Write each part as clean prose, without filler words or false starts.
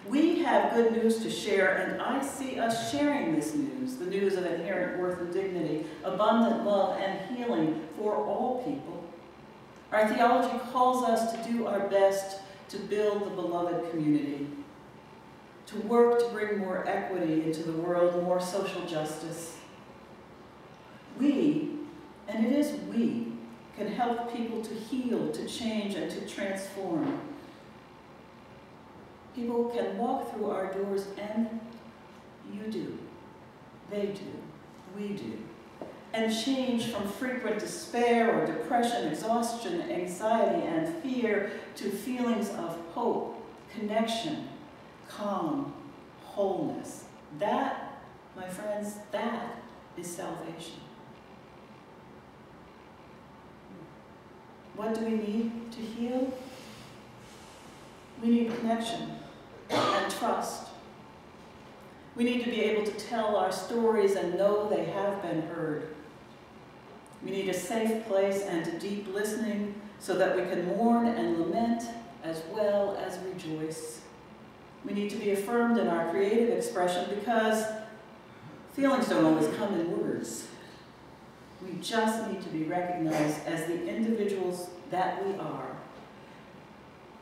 We have good news to share, and I see us sharing this news, the news of inherent worth and dignity, abundant love and healing for all people. Our theology calls us to do our best to build the beloved community, to work to bring more equity into the world, more social justice. We, and it is we, can help people to heal, to change, and to transform. People can walk through our doors, and you do, they do, we do, and change from frequent despair or depression, exhaustion, anxiety, and fear to feelings of hope, connection, calm, wholeness. That, my friends, that is salvation. What do we need to heal? We need connection and trust. We need to be able to tell our stories and know they have been heard. We need a safe place and deep listening so that we can mourn and lament as well as rejoice. We need to be affirmed in our creative expression because feelings don't always come in words. We just need to be recognized as the individuals that we are,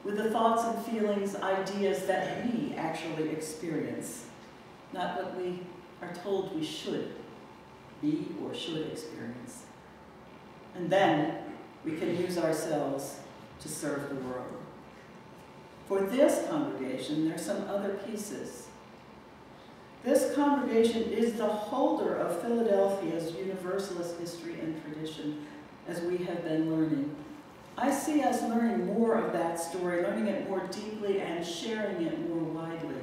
with the thoughts and feelings, ideas that we actually experience, not what we are told we should be or should experience. And then we can use ourselves to serve the world. For this congregation, there are some other pieces. This congregation is the holder of Philadelphia's Universalist history and tradition, as we have been learning. I see us learning more of that story, learning it more deeply and sharing it more widely.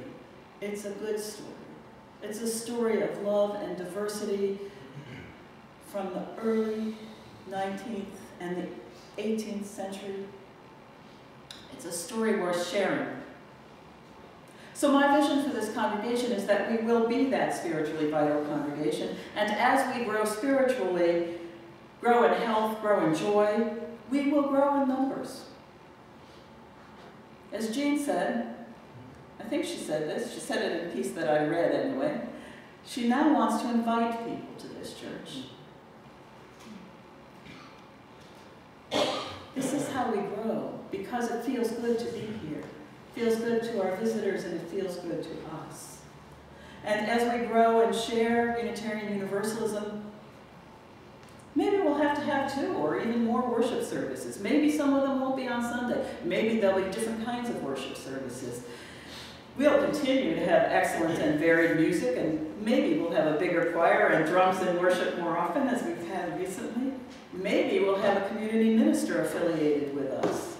It's a good story. It's a story of love and diversity from the early 19th and the 18th century. It's a story worth sharing. So my vision for this congregation is that we will be that spiritually vital congregation, and as we grow spiritually, grow in health, grow in joy, we will grow in numbers. As Jean said, I think she said this, she said it in a piece that I read anyway, she now wants to invite people to this church. This is how we grow, because it feels good to be here. It feels good to our visitors, and it feels good to us. And as we grow and share Unitarian Universalism, maybe we'll have to have 2 or even more worship services. Maybe some of them won't be on Sunday. Maybe there'll be different kinds of worship services. We'll continue to have excellent and varied music, and maybe we'll have a bigger choir and drums in worship more often, as we've had recently. Maybe we'll have a community minister affiliated with us.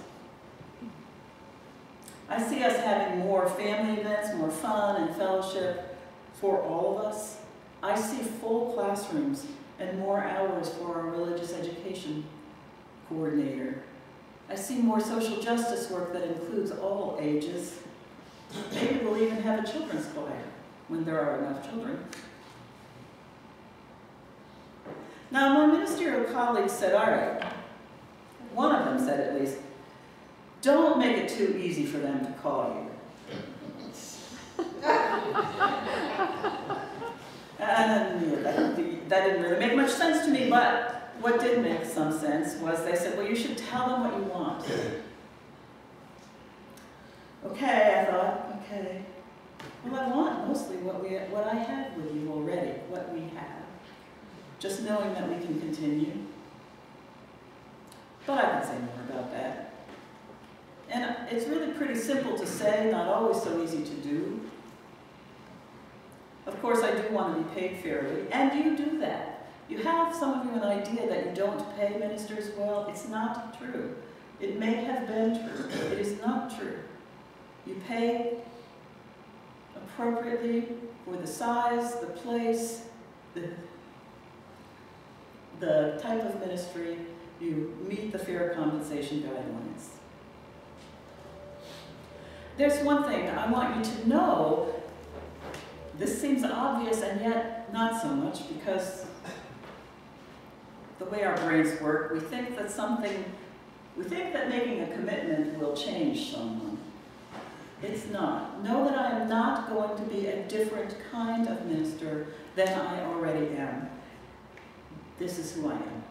I see us having more family events, more fun and fellowship for all of us. I see full classrooms and more hours for our religious education coordinator. I see more social justice work that includes all ages. Maybe we'll even have a children's choir when there are enough children. Now, my ministerial colleagues said, all right, one of them said at least, don't make it too easy for them to call you. And that didn't really make much sense to me, but what did make some sense was they said, well, you should tell them what you want. Okay, I thought, okay. Well, I want mostly what I have with you already, what we have. Just knowing that we can continue. But I can say more about that. And it's really pretty simple to say, not always so easy to do. Of course, I do want to be paid fairly, and you do that. You have, some of you, an idea that you don't pay ministers well. It's not true. It may have been true. It is not true. You pay appropriately for the size, the place, the type of ministry. You meet the fair compensation guidelines. There's one thing I want you to know. This seems obvious and yet not so much, because the way our brains work, we think that making a commitment will change someone. It's not. Know that I am not going to be a different kind of minister than I already am. This is who I am.